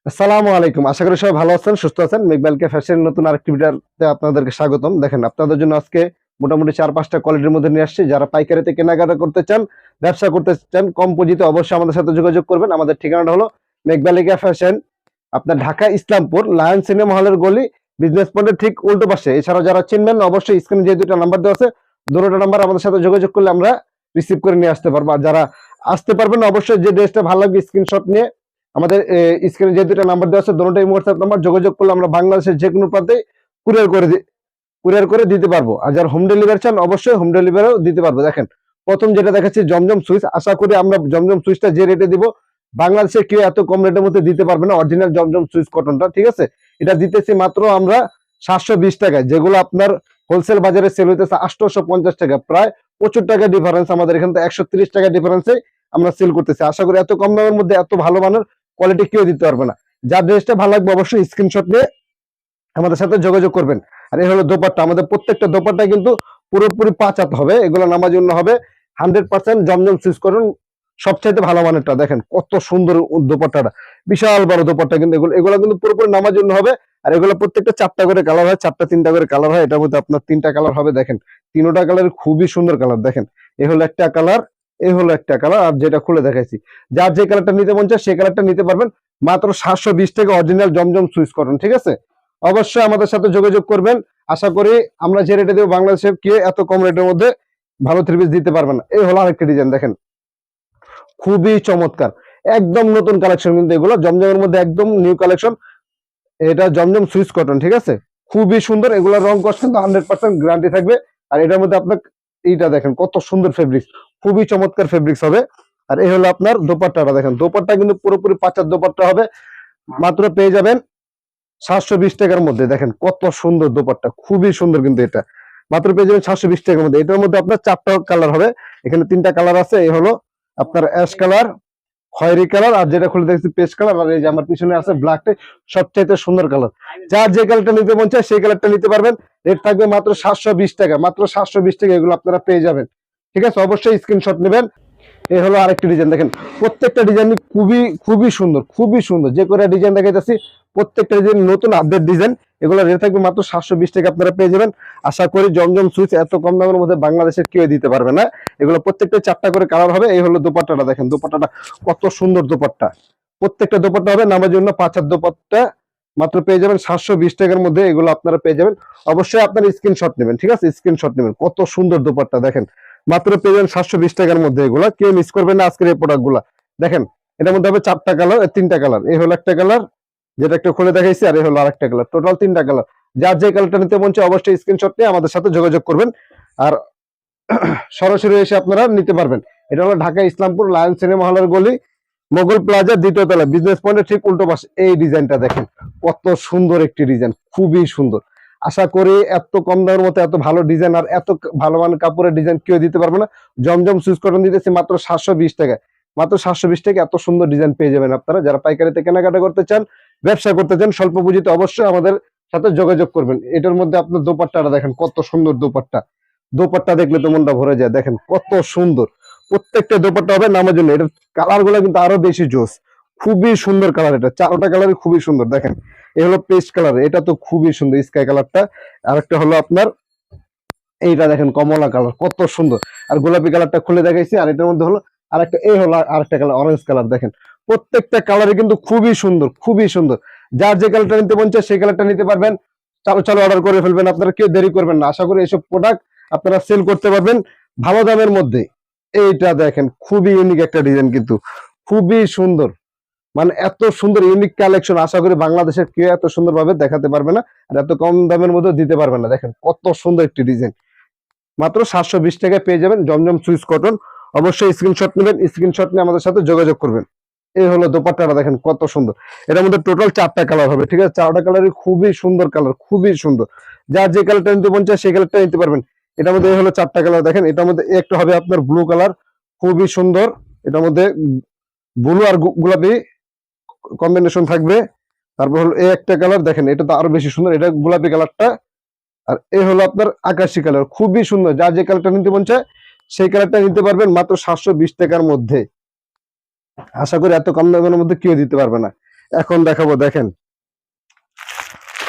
আসসালামু আলাইকুম। আশা করি সবাই ভালো আছেন, সুস্থ আছেন। মেঘবালকে ফ্যাশন নতুন আরেকটি ভিডিওতে আপনাদেরকে স্বাগতম। দেখেন আপনাদের জন্য আজকে মোটামুটি 4-5টা কোয়ালিটির মধ্যে নিয়ে আসছি। যারা পাইকারিতে কেনাকাটা করতে চান, ব্যবসা করতে চান কম পুঁজিতে অবশ্যই আমাদের সাথে যোগাযোগ করবেন। আমাদের ঠিকানাটা হলো মেঘবালিকা ফ্যাশন, আপনার ঢাকা ইসলামপুর লায়ন সিনেমা হলের গলি, বিজনেস পয়েন্টের ঠিক উল্টো পাশে। এছাড়াও যারা চিনবেন অবশ্যই স্ক্রিনে যে দুটো নাম্বার দেওয়া আছে, দুটো নাম্বার আমাদের সাথে যোগাযোগ করলে আমরা রিসিভ করে নিয়ে আসতে পারবো। আর যারা আসতে পারবেন না অবশ্যই যে ড্রেসটা ভালো লাগবে স্ক্রিনশট নিয়ে আমাদের স্ক্রিনে যে দুটো নাম্বার দেওয়া আছে দুটোই হোয়াটসঅ্যাপ নাম্বার, যোগাযোগ করলে আমরা বাংলাদেশের যে কোনো প্রান্তে কুরিয়ার করে দিতে পারবো। আর যারা হোম ডেলিভারি চান অবশ্যই হোম ডেলিভারিও দিতে পারবো। দেখেন প্রথম যেটা দেখাচ্ছি জমজম সুইচ, আশা করি আমরা জমজম সুইচটা যে রেটে দিব বাংলাদেশে কেউ এত কম রেটের মধ্যে দিতে পারবে না। অরিজিনাল জমজম সুইচ কটনটা, ঠিক আছে, এটা দিতেছি মাত্র আমরা 720 টাকায়, যেগুলো আপনার হোলসেল বাজারে সেল হইতেছে 850 টাকা। প্রায় 75 টাকা ডিফারেন্স, আমাদের এখান থেকে 130 টাকা ডিফারেন্সে আমরা সেল করতেছি। আশা করি এত কম দামের মধ্যে এত ভালো মানের কোয়ালিটি কেউ দিতে পারবে না। যার ড্রেসটা ভালো লাগবে অবশ্যই স্ক্রিনশট নিয়ে আমাদের সাথে যোগাযোগ করবেন। আর এই হলো দোপাট্টা, আমাদের প্রত্যেকটা দোপাট্টা কিন্তু পুরোপুরি 5 হাত হবে, এগুলো নামার জন্য হবে 100% জমজম সুইচ করুন, সবচাইতে ভালো মানেরটা। দেখেন কত সুন্দর দোপাট্টাটা, বিশাল বড় দোপাট্টা, কিন্তু এগুলো এগুলো কিন্তু পুরোপুরি নামার জন্য হবে। আর এগুলো প্রত্যেকটা 4টা করে কালার হয়, 4টা 3টা করে কালার হয়। এটার মধ্যে আপনার 3টা কালার হবে। দেখেন 3টা কালার খুবই সুন্দর কালার। দেখেন এই হলো একটা কালার, এই হলো একটা কালার, আর যেটা খুলে দেখাইছি। যার যে কালারটা নিতে মন চায় সেই কালারটা নিতে পারবেন মাত্র 720 টাকা, অরিজিনাল জমজম সুইচ করুন, ঠিক আছে। অবশ্যই আমাদের সাথে যোগাযোগ করবেন। আশা করি আমরা যে রেটে দেবো বাংলাদেশে কে এত কম রেটের মধ্যে ভালো থ্রি পিস দিতে পারবেন না। এই হলো আরেকটা ডিজাইন, দেখেন খুবই চমৎকার, একদম নতুন কালেকশন, কিন্তু এগুলো জমজমের মধ্যে একদম নিউ কালেকশন। এটা জমজম সুইচ কটন, ঠিক আছে, খুবই সুন্দর। এগুলোর রং কষ্ট কিন্তু 100% গ্যারান্টি থাকবে। আর এটার মধ্যে আপনার এইটা দেখেন কত সুন্দর ফেব্রিক্স, খুবই চমৎকার ফেব্রিক্স হবে। আর এই হলো আপনার দোপাট্টাটা, দেখেন দোপাট্টা কিন্তু পুরোপুরি 5 হাত দোপাট্টা হবে, মাত্র পেয়ে যাবেন 720 টাকার মধ্যে। দেখেন কত সুন্দর দোপাট্টা, খুবই সুন্দর, কিন্তু এটা মাত্র পেয়ে যাবেন 720 টাকার মধ্যে। এটার মধ্যে আপনার 4টা কালার হবে, এখানে 3টা কালার আছে। এই হলো আপনার অ্যাশ কালার, খয়েরি কালার, আর যেটা খুলে দেখছি পেস্ট কালার, আর এই যে আমার পিছনে আছে ব্ল্যাকটা, সবচাইতে সুন্দর কালার। যার যে কালারটা নিতে মন চায় সেই কালারটা নিতে পারবেন। রেট থাকবে মাত্র 720 টাকা, মাত্র 720 টাকা এগুলো আপনারা পেয়ে যাবেন, ঠিক আছে। অবশ্যই স্ক্রিনশট নেবেন। এই হলো আরেকটি ডিজাইন, দেখেন প্রত্যেকটা ডিজাইন খুবই খুবই সুন্দর, খুবই সুন্দর। যে করে ডিজাইন দেখাইতেছি প্রত্যেকটা ডিজাইন নতুন আপডেট ডিজাইন, এগুলো রেট থাকবে মাত্র 720 টাকা, আপনারা পেয়ে যাবেন। আশা করি জমজম সুইচ এত কম দামের মধ্যে বাংলাদেশের কেউ দিতে পারবে না। এগুলো প্রত্যেকটা 4টা করে কালার হবে। এই হলো দোপাট্টাটা, দেখেন দোপাট্টাটা কত সুন্দর দোপাট্টা, প্রত্যেকটা দোপাট্টা হবে নামার জন্য 5 হাত দোপাট্টা, মাত্র পেয়ে যাবেন 720 টাকার মধ্যে। এগুলো আপনারা পেয়ে যাবেন। অবশ্যই আপনার স্ক্রিনশট নেবেন, ঠিক আছে, স্ক্রিনশট নেবেন। কত সুন্দর দোপাট্টা, দেখেন মাত্র পেয়ে যাবেন 720 টাকার মধ্যে। এগুলা কেউ মিস করবেন না আজকের এই প্রোডাক্ট গুলা। দেখেন এটার মধ্যে হবে 4টা কালার, 3টা কালার। এই হলো একটা কালার যেটা একটু খুলে দেখাইছি, আর এই হলো আরেকটা কালার, টোটাল 3টা কালার। যার যে কালারটা নিতে মন চায় অবশ্যই স্ক্রিনশট নিয়ে আমাদের সাথে যোগাযোগ করবেন, আর সরাসরি এসে আপনারা নিতে পারবেন। এটা হলো ঢাকা ইসলামপুর লায়ন সিনেমা হলের গলি, মোগল প্লাজা 2য় তলা, বিজনেস পয়েন্টের ঠিক উল্টো পাশে। এই ডিজাইনটা দেখেন কত সুন্দর একটি ডিজাইন, খুবই সুন্দর। আশা করি এত কম দামের মতো এত ভালো ডিজাইন আর এত ভালো মানের কাপড়ের ডিজাইন কেউ দিতে পারবে না। জমজম সুইচ কটন দিতেছি মাত্র 720 টাকা, মাত্র 720 টাকা এত সুন্দর ডিজাইন পেয়ে যাবেন আপনারা। যারা পাইকারিতে কেনাকাটা করতে চান, ব্যবসা করতে চান স্বল্প পুঁজিতে, অবশ্যই আমাদের সাথে যোগাযোগ করবেন। এটার মধ্যে আপনার দোপাট্টাটা দেখেন কত সুন্দর দোপাট্টা, দোপাট্টা দেখলে তো মনটা ভরে যায়। দেখেন কত সুন্দর, প্রত্যেকটা দোপাট্টা হবে নামার জন্য। এটার কালার গুলো কিন্তু আরো বেশি জোস, খুবই সুন্দর কালার। এটা 4টা কালারই খুবই সুন্দর। দেখেন এই হলো পেস্ট কালার, এটা তো খুবই সুন্দর স্কাই কালারটা। আর একটা হলো আপনার এইটা দেখেন কমলা কালার, কত সুন্দর। আর গোলাপি কালারটা খুলে দেখাইছি। আর এটার মধ্যে হলো আরেকটা, এই হলো আরেকটা কালার অরেঞ্জ কালার। দেখেন প্রত্যেকটা কালারই কিন্তু খুবই সুন্দর, খুবই সুন্দর। যার যে কালারটা নিতে মন চায় সেই কালারটা নিতে পারবেন। চালু চালু অর্ডার করে ফেলবেন, আপনারা কেউ দেরি করবেন না। আশা করি এইসব প্রোডাক্ট আপনারা সেল করতে পারবেন ভালো দামের মধ্যে। এইটা দেখেন খুবই ইউনিক একটা ডিজাইন, কিন্তু খুবই সুন্দর, মানে এত সুন্দর ইউনিক কালেকশন আশা করি বাংলাদেশের কেউ এত সুন্দর ভাবে দেখাতে পারবে না, আর এত কম দামের মধ্যে দিতে পারবে না। দেখেন কত সুন্দর একটি ডিজাইন, মাত্র 720 টাকায় পেয়ে যাবেন জমজম সুইচ কটন। অবশ্যই স্ক্রিনশট নেবেন, স্ক্রিনশট নিয়ে আমাদের সাথে যোগাযোগ করবেন। এই হলো দোপাট্টাটা, দেখেন কত সুন্দর। এটার মধ্যে টোটাল 4টা কালার হবে, ঠিক আছে, 4টা কালারই খুবই সুন্দর কালার, খুবই সুন্দর। যার যে কালারটা নিতে মন চায় সেই কালারটা নিতে পারবেন। এটার মধ্যে এই হলো 4টা কালার। দেখেন এটার মধ্যে একটা হবে আপনার ব্লু কালার, খুবই সুন্দর। এটার মধ্যে ব্লু আর গোলাপি কম্বিনেশন থাকবে। তারপর হলো এই একটা কালার, দেখেন এটা তো আরো বেশি সুন্দর, এটা গোলাপি কালারটা। আর এই হলো আপনার আকাশি কালার, খুবই সুন্দর। যার যে কালারটা নিতে মন চায় সেই কালারটা নিতে পারবেন মাত্র 720 টাকার মধ্যে। আশা করি এত কম দামের মধ্যে কেউ দিতে পারবে না। এখন দেখাবো, দেখেন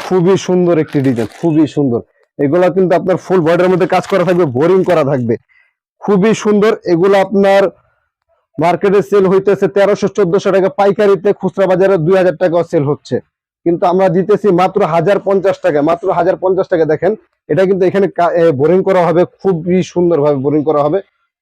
খুবই সুন্দর একটি ডিজাইন, খুবই সুন্দর। এগুলা কিন্তু আপনার ফুল বডির মধ্যে কাজ করা থাকবে, বোরিং করা থাকবে, খুবই সুন্দর। এগুলো আপনার মার্কেটে সেল হইতেছে 1300-1400 টাকা, পাইকারিতে খুচরা বাজারে 2000 টাকাও সেল হচ্ছে, কিন্তু আমরা দিতেছি মাত্র 1050 টাকা, মাত্র 1050 টাকা। দেখেন এটা কিন্তু এখানে বোরিং করা হবে, খুবই সুন্দর ভাবে বোরিং করা হবে,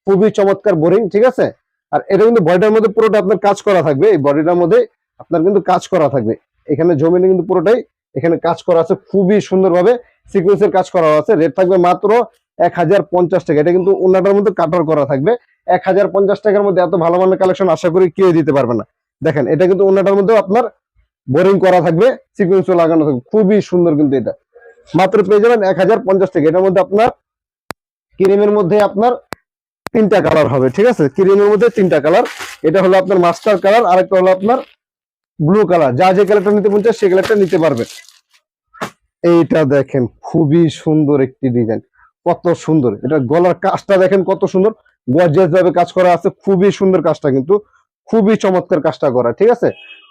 খুবই চমৎকার বোরিং, ঠিক আছে। আর এটা কিন্তু বডিটার মধ্যে পুরোটা আপনার কাজ করা থাকবে, এই বডিটার মধ্যে আপনার কিন্তু কাজ করা থাকবে, এখানে জমিনে কিন্তু পুরোটাই এখানে কাজ করা আছে, খুবই সুন্দরভাবে সিকোয়েন্সের কাজ করা আছে। রেট থাকবে মাত্র 1050 টাকা। এটা কিন্তু ওনাটার মধ্যে কাটার করা থাকবে। 1050 টাকার মধ্যে এত ভালো মানের কালেকশন আশা করি কেউ দিতে পারবে না। দেখেন এটা কিন্তু ওনাটার মধ্যে আপনার বোরিং করা থাকবে, সিকোয়েন্স লাগানো থাকবে, খুবই সুন্দর। কিন্তু এটা মাত্র পেয়ে যাবেন 1050 টাকা। এটার মধ্যে আপনার ক্রিমের মধ্যে আপনার 3টা কালার হবে, ঠিক আছে, ক্রিমের মধ্যে 3টা কালার। এটা হলো আপনার মাস্টার কালার, আরেকটা হলো আপনার ব্লু কালার। যা যে কালারটা নিতে মন চায় সেই কালারটা নিতে পারবে। এইটা দেখেন খুবই সুন্দর একটি ডিজাইন, কত সুন্দর। এটা গলার কাজটা দেখেন কত সুন্দর, গর্জিয়াস ভাবে কাজ করা আছে, খুবই সুন্দর কাজটা, কিন্তু খুবই চমৎকার কাজটা করা, ঠিক আছে।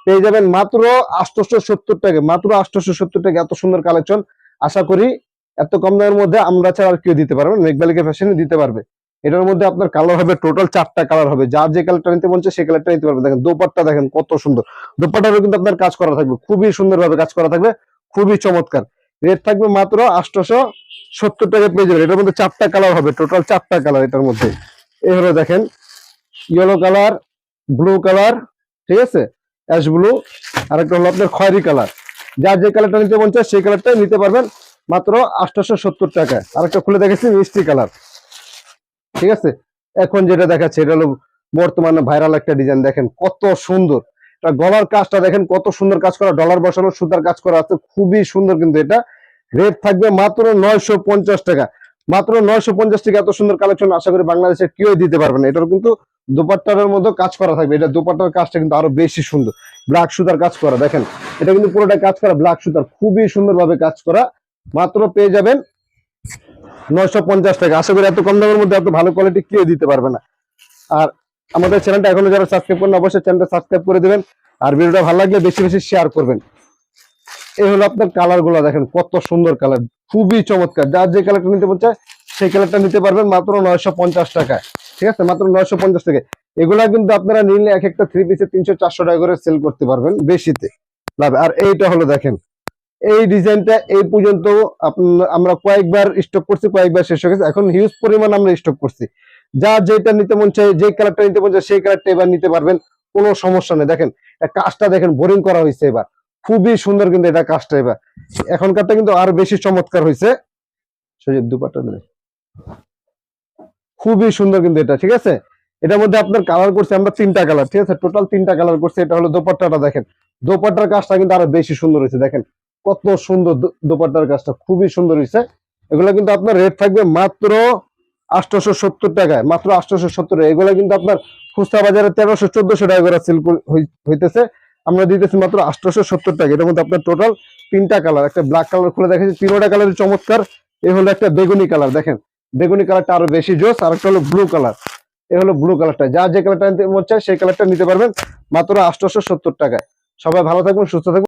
পেয়ে যাবেন মাত্র 870 টাকা, মাত্র 870 টাকা। এত সুন্দর কালেকশন আশা করি এত কম দামের মধ্যে আমরা ছাড়া আর কেউ দিতে পারবে না, মেঘবালিকা ফ্যাশনে দিতে পারবে। এটার মধ্যে আপনার কালার হবে টোটাল 4টা কালার হবে, যার যে কালারটা নিতে মন চায় সেই কালারটা নিতে পারবে। দেখেন দোপাট্টা দেখেন কত সুন্দর, দোপাট্টারও কিন্তু আপনার কাজ করা থাকবে, খুবই সুন্দরভাবে কাজ করা থাকবে, খুবই চমৎকার। রেট থাকবে মাত্র 870 টাকা পেয়ে যাবেন। এটার মধ্যে 4টা কালার হবে, টোটাল 4টা কালার এটার মধ্যে। এই হলো দেখেন ইয়েলো কালার, ব্লু কালার, ঠিক আছে, অ্যাশ ব্লু, আর একটা হলো আপনার খয়েরি কালার। যার যে কালারটা নিতে মন চায় সেই কালারটাই নিতে পারবেন মাত্র 870 টাকায়। আরেকটা খুলে দেখেছি মিষ্টি কালার, ঠিক আছে। এখন যেটা দেখাচ্ছে এটা হলো বর্তমানে ভাইরাল একটা ডিজাইন, দেখেন কত সুন্দর। গলার কাজটা দেখেন কত সুন্দর কাজ করা, ডলার বসানো, সুতার কাজ করা আছে, খুবই সুন্দর। কিন্তু এটা রেট থাকবে মাত্র 950 টাকা, মাত্র 950 টাকা। এত সুন্দর কালেকশন আশা করি বাংলাদেশে কেউ দিতে পারবে না। এটার কিন্তু দোপাট্টার মধ্যে কাজ করা থাকবে, এটা দোপাট্টার কাজটা কিন্তু আরো বেশি সুন্দর, ব্ল্যাক সুতার কাজ করা। দেখেন এটা কিন্তু পুরোটা কাজ করা ব্ল্যাক সুতার, খুবই সুন্দর ভাবে কাজ করা। মাত্র পেয়ে যাবেন 950 টাকা। আশা করি এত কম দামের মধ্যে এত ভালো কোয়ালিটি কেউ দিতে পারবে না। আর আমাদের চ্যানেলটা এখনো যারা সাবস্ক্রাইব করেন অবশ্যই চ্যানেলটা সাবস্ক্রাইব করে দিবেন, আর ভিডিওটা ভালো লাগলে বেশি বেশি শেয়ার করবেন। এই হলো আপনার কালার গুলো, দেখেন কত সুন্দর কালার, খুবই চমৎকার। যার যে কালারটা নিতে বলছে সেই কালারটা নিতে পারবেন মাত্র 950 টাকায়, ঠিক আছে, মাত্র 950 টাকায়। এগুলা কিন্তু আপনারা নিলে এক একটা 3 পিসে 300-400 টাকা করে সেল করতে পারবেন বেশিতে লাভ। আর এইটা হলো দেখেন এই ডিজাইনটা এই পর্যন্ত আমরা কয়েকবার স্টক করছি, কয়েকবার শেষ হয়ে গেছে, এখন হিউজ পরিমাণ আমরা স্টক করছি। যা যেটা নিতে মন চায়, যে কালারটা নিতে মন চায় সেই কালারটা এবার নিতে পারবেন, কোনো সমস্যা নেই। দেখেন কাজটা দেখেন বোরিং করা হয়েছে এবার, খুবই সুন্দর। কিন্তু এটা কাজটা এবার এখনকারটা কিন্তু আরো বেশি চমৎকার হয়েছে। দুপাট্টা দিলে খুবই সুন্দর কিন্তু এটা, ঠিক আছে। এটার মধ্যে আপনার কালার করছে আমরা 3টা কালার, ঠিক আছে, টোটাল 3টা কালার করছে। এটা হলো দোপাট্টাটা, দেখেন দোপাট্টার কাজটা কিন্তু আরো বেশি সুন্দর হয়েছে, দেখেন কত সুন্দর দোপাট্টার কাজটা, খুবই সুন্দর হয়েছে। এগুলো কিন্তু আপনার রেট থাকবে মাত্র 870 টাকায়, মাত্র 870 টাকা। এগুলো কিন্তু আপনার খুচরা বাজারে 1300-1400 টাকা করে সেল হইতেছে, আমরা দিতেছি মাত্র 870 টাকা। এটার মধ্যে আপনার টোটাল 3টা কালার, একটা ব্ল্যাক কালার খুলে দেখেছি, 3টা কালারের চমৎকার। এই হলো একটা বেগুনি কালার, দেখেন বেগুনি কালারটা আরো বেশি জোস। আর একটা হলো ব্লু কালার, এই হলো ব্লু কালারটা। যা যে কালারটা নিতে মন চায় সেই কালারটা নিতে পারবেন মাত্র 870 টাকায়। সবাই ভালো থাকবেন, সুস্থ থাকবেন।